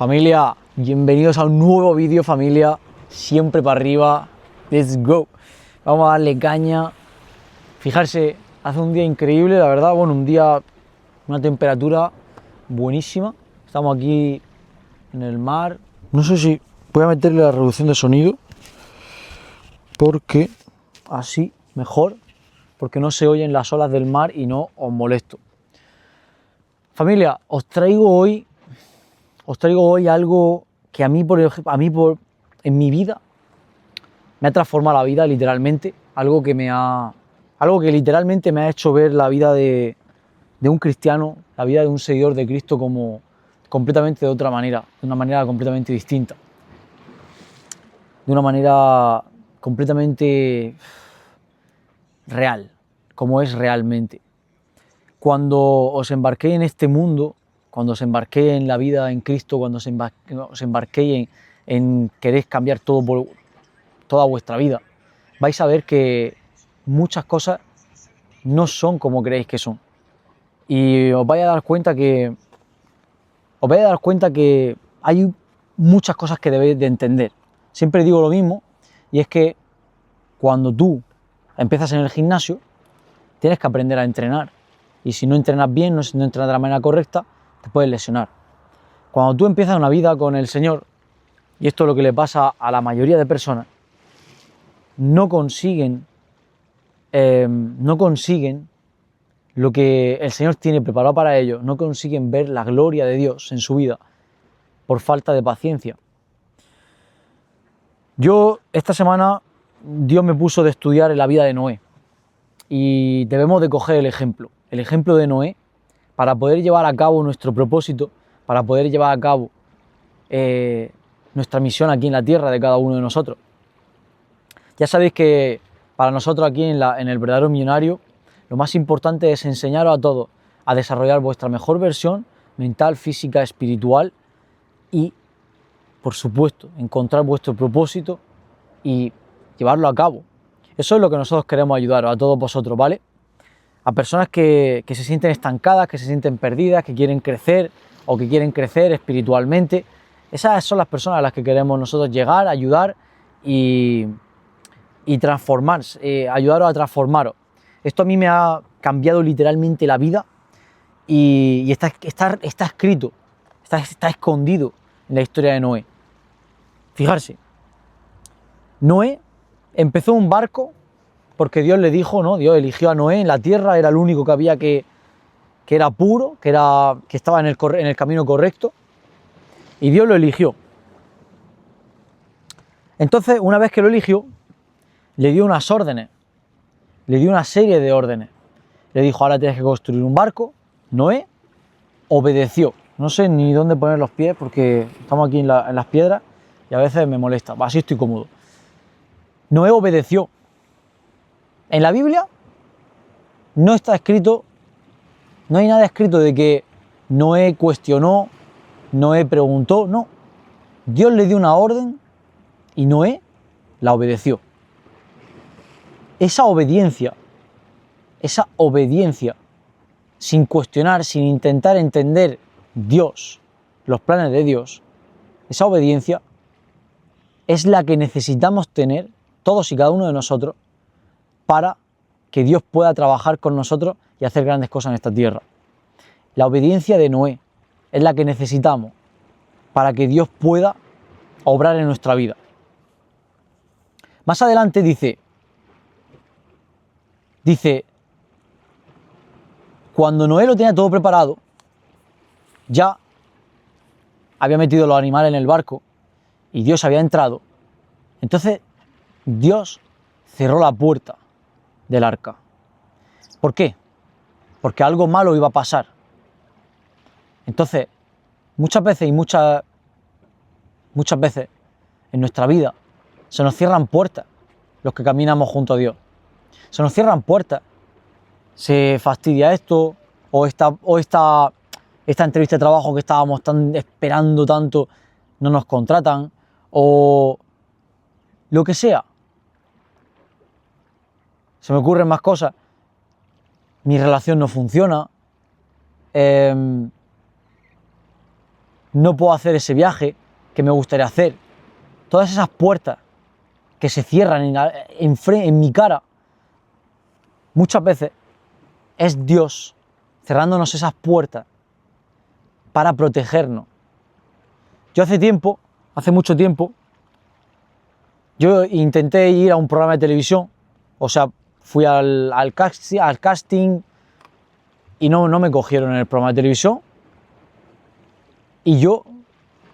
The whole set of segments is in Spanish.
Familia, bienvenidos a un nuevo vídeo, familia. Siempre para arriba. Let's go. Vamos a darle caña. Fijarse, hace un día increíble, la verdad. Bueno, un día, una temperatura buenísima. Estamos aquí en el mar. No sé si voy a meterle la reducción de sonido, porque así mejor, porque no se oyen las olas del mar y no os molesto. Familia, os traigo hoy algo que a mí, en mi vida, me ha transformado la vida literalmente, algo que literalmente me ha hecho ver la vida de un cristiano, la vida de un seguidor de Cristo como completamente de otra manera, de una manera completamente distinta, de una manera completamente real, como es realmente. Cuando os embarqué en este mundo, cuando os embarqué en la vida en Cristo, cuando os embarqué en querer cambiar toda vuestra vida, vais a ver que muchas cosas no son como creéis que son. Y os vais a dar cuenta que hay muchas cosas que debéis de entender. Siempre digo lo mismo, y es que cuando tú empiezas en el gimnasio, tienes que aprender a entrenar. Y si no entrenas bien, no entrenas de la manera correcta, te puedes lesionar. Cuando tú empiezas una vida con el Señor, y esto es lo que le pasa a la mayoría de personas, no consiguen lo que el Señor tiene preparado para ellos, no consiguen ver la gloria de Dios en su vida por falta de paciencia. Esta semana, Dios me puso de estudiar en la vida de Noé, y debemos de coger el ejemplo de Noé, para poder llevar a cabo nuestro propósito, para poder llevar a cabo nuestra misión aquí en la tierra de cada uno de nosotros. Ya sabéis que para nosotros aquí en el Verdadero Millonario, lo más importante es enseñaros a todos a desarrollar vuestra mejor versión mental, física, espiritual y, por supuesto, encontrar vuestro propósito y llevarlo a cabo. Eso es lo que nosotros queremos ayudaros a todos vosotros, ¿vale? A personas que se sienten estancadas, que se sienten perdidas, que quieren crecer o que quieren crecer espiritualmente. Esas son las personas a las que queremos nosotros llegar, ayudar y transformar, ayudaros a transformaros. Esto a mí me ha cambiado literalmente la vida y está escrito, está escondido en la historia de Noé. Fijarse, Noé empezó un barco porque Dios le dijo, ¿no? Dios eligió a Noé en la tierra, era el único que había que era puro, que estaba en el camino correcto, y Dios lo eligió. Entonces, una vez que lo eligió, le dio unas órdenes, le dio una serie de órdenes. Le dijo, ahora tienes que construir un barco. Noé obedeció. No sé ni dónde poner los pies porque estamos aquí en las piedras y a veces me molesta. Así estoy cómodo. Noé obedeció. En la Biblia no está escrito, no hay nada escrito de que Noé cuestionó, Noé preguntó, no. Dios le dio una orden y Noé la obedeció. Esa obediencia, sin cuestionar, sin intentar entender Dios, los planes de Dios, esa obediencia es la que necesitamos tener todos y cada uno de nosotros para que Dios pueda trabajar con nosotros y hacer grandes cosas en esta tierra. La obediencia de Noé es la que necesitamos para que Dios pueda obrar en nuestra vida. Más adelante dice, cuando Noé lo tenía todo preparado, ya había metido los animales en el barco y Dios había entrado, entonces Dios cerró la puerta del arca. ¿Por qué? Porque algo malo iba a pasar. Entonces, muchas veces en nuestra vida se nos cierran puertas los que caminamos junto a Dios. Se nos cierran puertas. Se fastidia esto, o esta entrevista de trabajo que estábamos esperando tanto, no nos contratan, o lo que sea. Se me ocurren más cosas. Mi relación no funciona. no puedo hacer ese viaje que me gustaría hacer. Todas esas puertas que se cierran en mi cara, muchas veces es Dios cerrándonos esas puertas para protegernos. Yo hace mucho tiempo, yo intenté ir a un programa de televisión, o sea, fui al casting y no me cogieron en el programa de televisión. Y yo,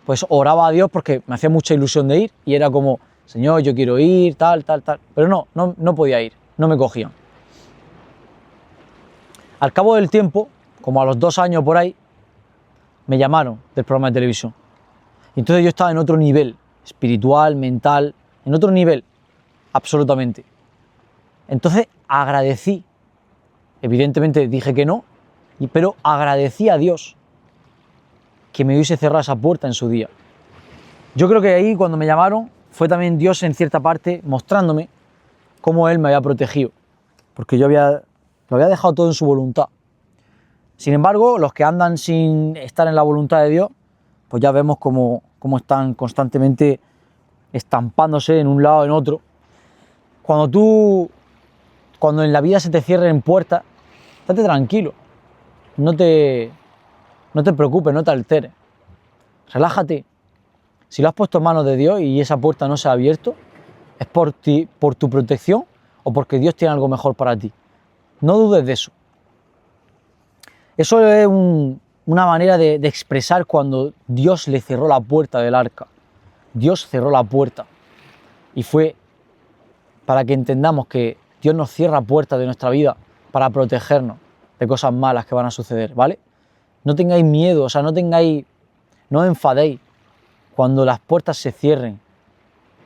pues, oraba a Dios porque me hacía mucha ilusión de ir y era como, Señor, yo quiero ir, tal. Pero no podía ir, no me cogían. Al cabo del tiempo, como a los 2 años por ahí, me llamaron del programa de televisión. Y entonces yo estaba en otro nivel, espiritual, mental, en otro nivel, absolutamente. Entonces agradecí, evidentemente dije que no, pero agradecí a Dios que me hubiese cerrado esa puerta en su día. Yo creo que ahí cuando me llamaron fue también Dios en cierta parte mostrándome cómo Él me había protegido, porque yo lo había dejado todo en su voluntad. Sin embargo, los que andan sin estar en la voluntad de Dios, pues ya vemos cómo están constantemente estampándose en un lado o en otro. Cuando en la vida se te cierren puertas, estate tranquilo, no te preocupes, no te alteres, relájate. Si lo has puesto en manos de Dios y esa puerta no se ha abierto, es por ti, por tu protección o porque Dios tiene algo mejor para ti. No dudes de eso. Eso es una manera de expresar cuando Dios le cerró la puerta del arca. Dios cerró la puerta y fue para que entendamos que Dios nos cierra puertas de nuestra vida para protegernos de cosas malas que van a suceder, ¿vale? No tengáis miedo, o sea, no os enfadéis cuando las puertas se cierren.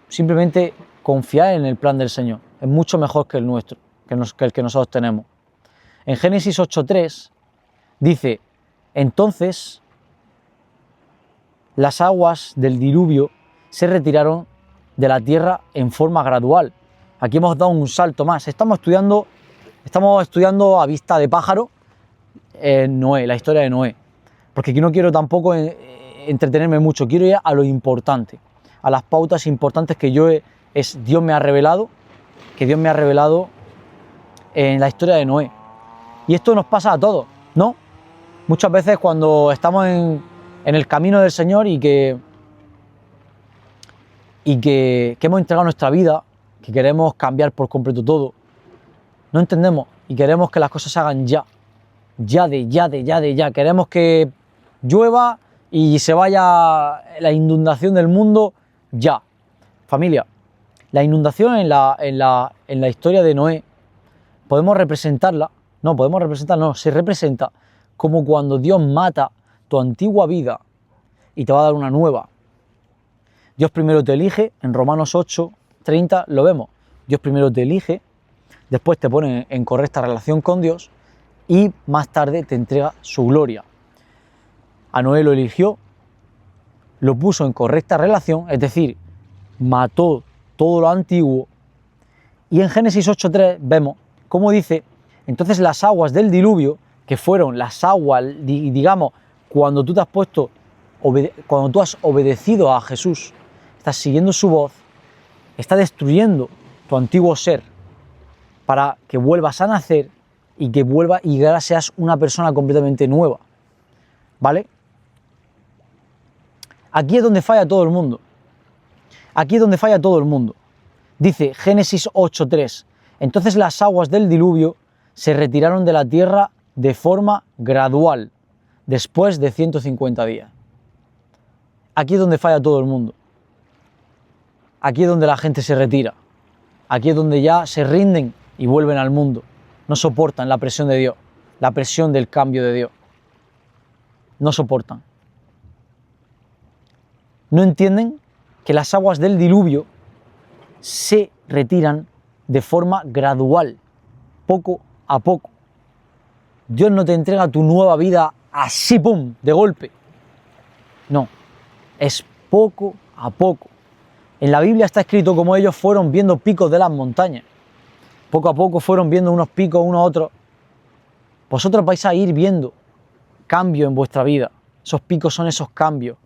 Simplemente confiad en el plan del Señor. Es mucho mejor que el nuestro, que el que nosotros tenemos. En Génesis 8:3 dice, entonces las aguas del diluvio se retiraron de la tierra en forma gradual. Aquí hemos dado un salto más. Estamos estudiando a vista de pájaro Noé, la historia de Noé. Porque aquí no quiero tampoco entretenerme mucho, quiero ir a lo importante, a las pautas importantes que Dios me ha revelado, en la historia de Noé. Y esto nos pasa a todos, ¿no? Muchas veces cuando estamos en el camino del Señor y que hemos entregado nuestra vida, que queremos cambiar por completo todo, no entendemos y queremos que las cosas se hagan ya. Queremos que llueva y se vaya la inundación del mundo ya. Familia, la inundación en la historia de Noé, se representa como cuando Dios mata tu antigua vida y te va a dar una nueva. Dios primero te elige, en Romanos 8:30 lo vemos. Dios primero te elige, después te pone en correcta relación con Dios y más tarde te entrega su gloria. A Noé lo eligió, lo puso en correcta relación, es decir, mató todo lo antiguo. Y en Génesis 8:3 vemos cómo dice, entonces las aguas del diluvio, que fueron las aguas, digamos, cuando tú has obedecido a Jesús, estás siguiendo su voz, está destruyendo tu antiguo ser para que vuelvas a nacer y que ahora seas una persona completamente nueva, ¿vale? Aquí es donde falla todo el mundo. Dice Génesis 8:3, entonces las aguas del diluvio se retiraron de la tierra de forma gradual, después de 150 días. Aquí es donde falla todo el mundo. Aquí es donde la gente se retira. Aquí es donde ya se rinden y vuelven al mundo. No soportan la presión de Dios, la presión del cambio de Dios. No soportan. No entienden que las aguas del diluvio se retiran de forma gradual, poco a poco. Dios no te entrega tu nueva vida así, pum, de golpe. No, es poco a poco. En la Biblia está escrito cómo ellos fueron viendo picos de las montañas. Poco a poco fueron viendo unos picos unos a otros. Vosotros vais a ir viendo cambio en vuestra vida. Esos picos son esos cambios,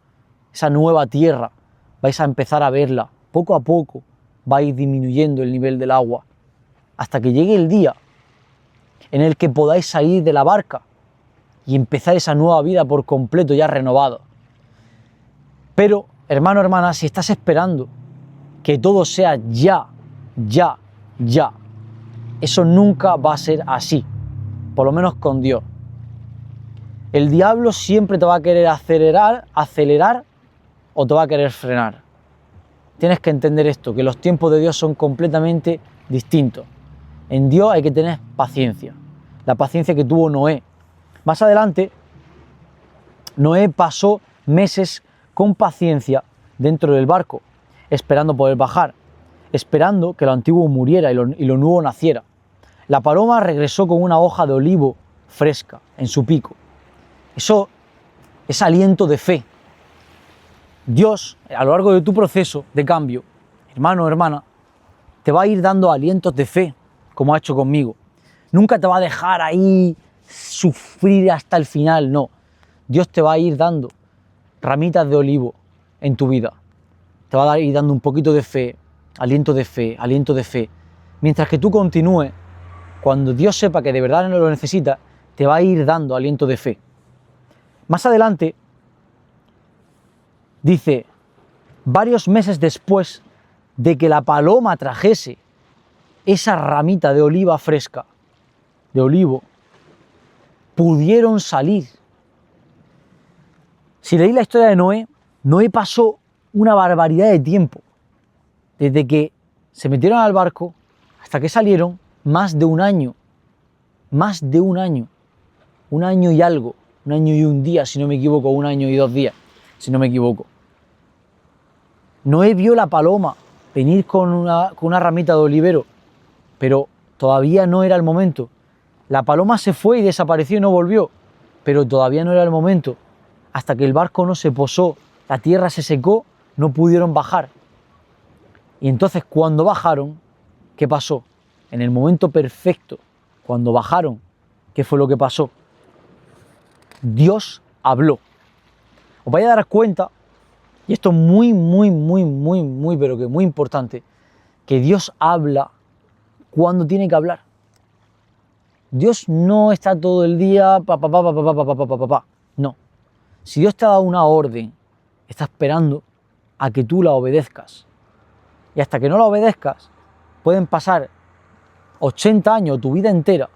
esa nueva tierra. Vais a empezar a verla. Poco a poco va a ir disminuyendo el nivel del agua hasta que llegue el día en el que podáis salir de la barca y empezar esa nueva vida por completo ya renovado. Pero, hermano, hermana, si estás esperando que todo sea ya, eso nunca va a ser así, por lo menos con Dios. El diablo siempre te va a querer acelerar o te va a querer frenar. Tienes que entender esto, que los tiempos de Dios son completamente distintos. En Dios hay que tener paciencia, la paciencia que tuvo Noé. Más adelante, Noé pasó meses con paciencia dentro del barco, esperando poder bajar, esperando que lo antiguo muriera y lo nuevo naciera. La paloma regresó con una hoja de olivo fresca en su pico. Eso es aliento de fe. Dios, a lo largo de tu proceso de cambio, hermano o hermana, te va a ir dando alientos de fe, como ha hecho conmigo. Nunca te va a dejar ahí sufrir hasta el final, no. Dios te va a ir dando ramitas de olivo en tu vida. Te va a ir dando un poquito de fe, aliento de fe, aliento de fe. Mientras que tú continúes, cuando Dios sepa que de verdad no lo necesitas, te va a ir dando aliento de fe. Más adelante, dice, varios meses después de que la paloma trajese esa ramita de oliva fresca, de olivo, pudieron salir. Si leí la historia de Noé, Noé pasó una barbaridad de tiempo, desde que se metieron al barco hasta que salieron, más de un año, un año y algo, un año y un día, si no me equivoco, un año y 2 días, si no me equivoco. Noé vio la paloma venir con una ramita de olivero, pero todavía no era el momento. La paloma se fue y desapareció y no volvió, pero todavía no era el momento. Hasta que el barco no se posó, la tierra se secó, no pudieron bajar. Y entonces cuando bajaron, ¿qué pasó? En el momento perfecto, cuando bajaron, ¿qué fue lo que pasó? Dios habló. Os vais a dar cuenta, y esto es muy, pero que muy importante, que Dios habla cuando tiene que hablar. Dios no está todo el día no. Si Dios te ha dado una orden, está esperando a que tú la obedezcas. Y hasta que no la obedezcas, pueden pasar 80 años, tu vida entera,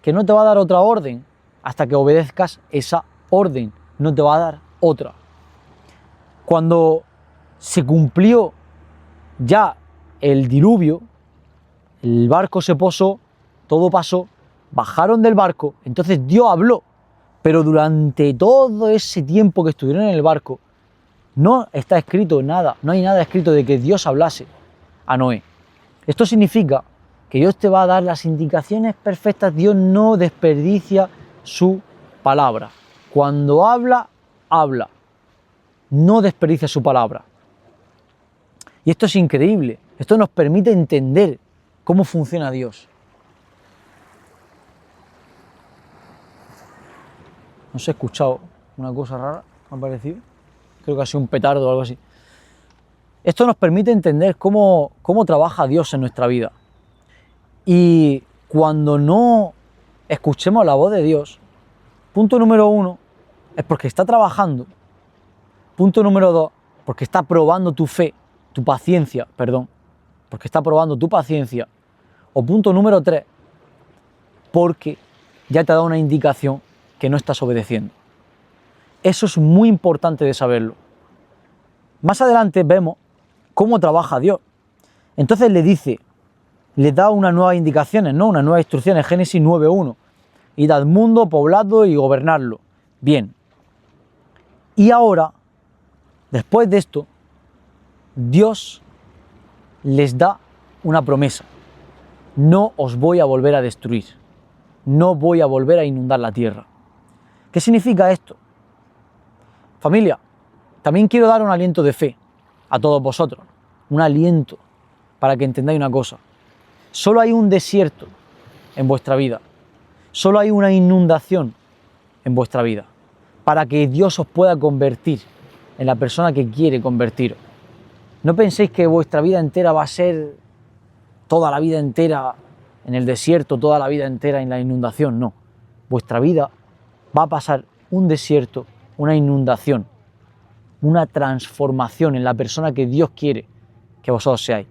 que no te va a dar otra orden hasta que obedezcas esa orden, no te va a dar otra. Cuando se cumplió ya el diluvio, el barco se posó, todo pasó, bajaron del barco, entonces Dios habló, pero durante todo ese tiempo que estuvieron en el barco, no está escrito nada, no hay nada escrito de que Dios hablase a Noé. Esto significa que Dios te va a dar las indicaciones perfectas, Dios no desperdicia su palabra. Cuando habla, habla, no desperdicia su palabra. Y esto es increíble, esto nos permite entender cómo funciona Dios. No sé, he escuchado una cosa rara, me ha parecido. Creo que ha sido un petardo o algo así. Esto nos permite entender cómo trabaja Dios en nuestra vida. Y cuando no escuchemos la voz de Dios, punto número 1, es porque está trabajando. Punto número 2, porque está probando tu fe, tu paciencia, porque está probando tu paciencia. O punto número 3, porque ya te ha dado una indicación que no estás obedeciendo. Eso es muy importante de saberlo. Más adelante vemos cómo trabaja Dios. Entonces le da unas nuevas indicaciones, ¿no? Unas nuevas instrucciones, Génesis 9:1. Id al mundo, pobladlo y gobernarlo. Bien. Y ahora, después de esto, Dios les da una promesa. No os voy a volver a destruir. No voy a volver a inundar la tierra. ¿Qué significa esto? Familia, también quiero dar un aliento de fe a todos vosotros. Un aliento para que entendáis una cosa. Solo hay un desierto en vuestra vida. Solo hay una inundación en vuestra vida. para que Dios os pueda convertir en la persona que quiere convertiros. No penséis que vuestra vida entera va a ser toda la vida entera en el desierto, toda la vida entera en la inundación, no. Vuestra vida va a pasar un desierto, una inundación, una transformación en la persona que Dios quiere que vosotros seáis.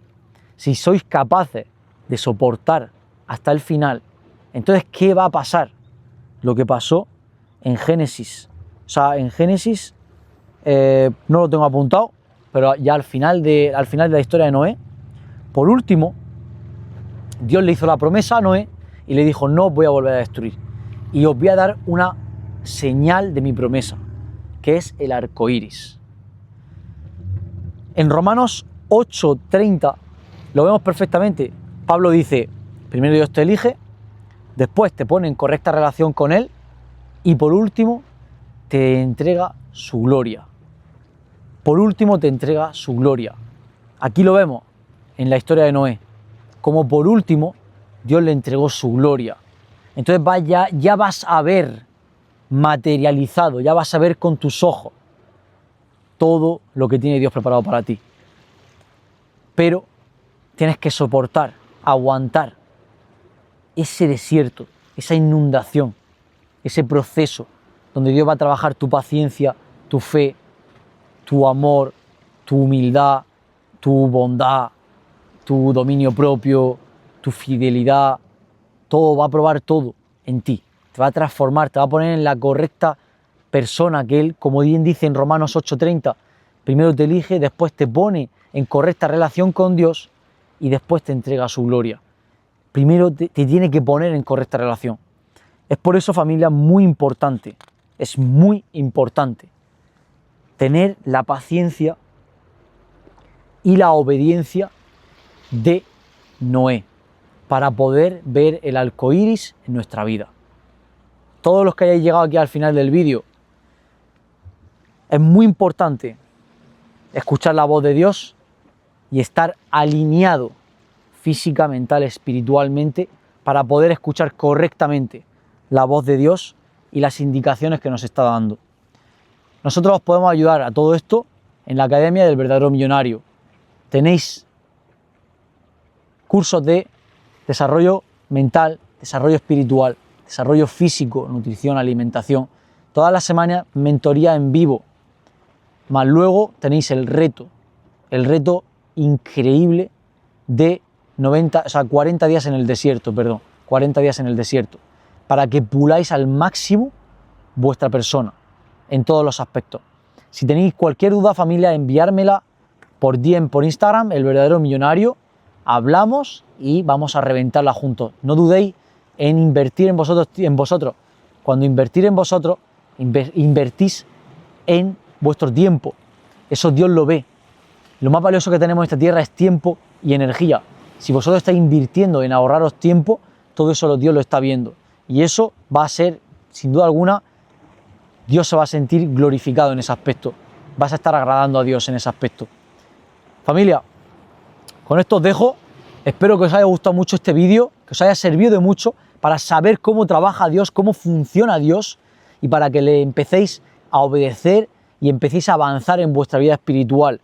Si sois capaces de soportar hasta el final, entonces, ¿qué va a pasar? Lo que pasó en Génesis. O sea, en Génesis, no lo tengo apuntado, pero ya al final de la historia de Noé, por último, Dios le hizo la promesa a Noé y le dijo, no os voy a volver a destruir. Y os voy a dar una señal de mi promesa, que es el arco iris. En Romanos 8:30 lo vemos perfectamente. Pablo dice, primero Dios te elige, después te pone en correcta relación con Él y por último te entrega su gloria. Por último te entrega su gloria. Aquí lo vemos en la historia de Noé, como por último Dios le entregó su gloria. Entonces ya vas a ver materializado, ya vas a ver con tus ojos todo lo que tiene Dios preparado para ti. Pero tienes que soportar, aguantar ese desierto, esa inundación, ese proceso donde Dios va a trabajar tu paciencia, tu fe, tu amor, tu humildad, tu bondad, tu dominio propio, tu fidelidad. Todo va a probar todo en ti. Te va a transformar, te va a poner en la correcta persona que Él, como bien dice en Romanos 8:30, primero te elige, después te pone en correcta relación con Dios y después te entrega su gloria. Primero te tiene que poner en correcta relación. Es por eso, familia, muy importante, es muy importante tener la paciencia y la obediencia de Noé para poder ver el arco iris en nuestra vida. Todos los que hayáis llegado aquí al final del vídeo, es muy importante escuchar la voz de Dios y estar alineado física, mental, espiritualmente para poder escuchar correctamente la voz de Dios y las indicaciones que nos está dando. Nosotros os podemos ayudar a todo esto en la Academia del Verdadero Millonario. Tenéis cursos de desarrollo mental, desarrollo espiritual, desarrollo físico, nutrición, alimentación. Todas las semanas mentoría en vivo. Más luego tenéis el reto increíble de 40 días en el desierto, 40 días en el desierto, para que puláis al máximo vuestra persona en todos los aspectos. Si tenéis cualquier duda, familia, enviármela por DM, por Instagram, El Verdadero Millonario, hablamos y vamos a reventarla juntos. No dudéis en invertir en vosotros. Cuando invertir en vosotros, invertís en vuestro tiempo. Eso Dios lo ve. Lo más valioso que tenemos en esta tierra es tiempo y energía. Si vosotros estáis invirtiendo en ahorraros tiempo, todo eso Dios lo está viendo. Y eso va a ser, sin duda alguna, Dios se va a sentir glorificado en ese aspecto. Vas a estar agradando a Dios en ese aspecto. Familia, con esto os dejo. Espero que os haya gustado mucho este vídeo, que os haya servido de mucho para saber cómo trabaja Dios, cómo funciona Dios y para que le empecéis a obedecer y empecéis a avanzar en vuestra vida espiritual.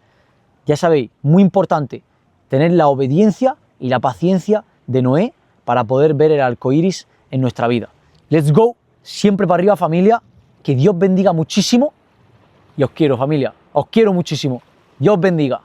Ya sabéis, muy importante, tener la obediencia y la paciencia de Noé para poder ver el arco iris en nuestra vida. Let's go, siempre para arriba, familia. Que Dios bendiga muchísimo y os quiero, familia. Os quiero muchísimo. Dios bendiga.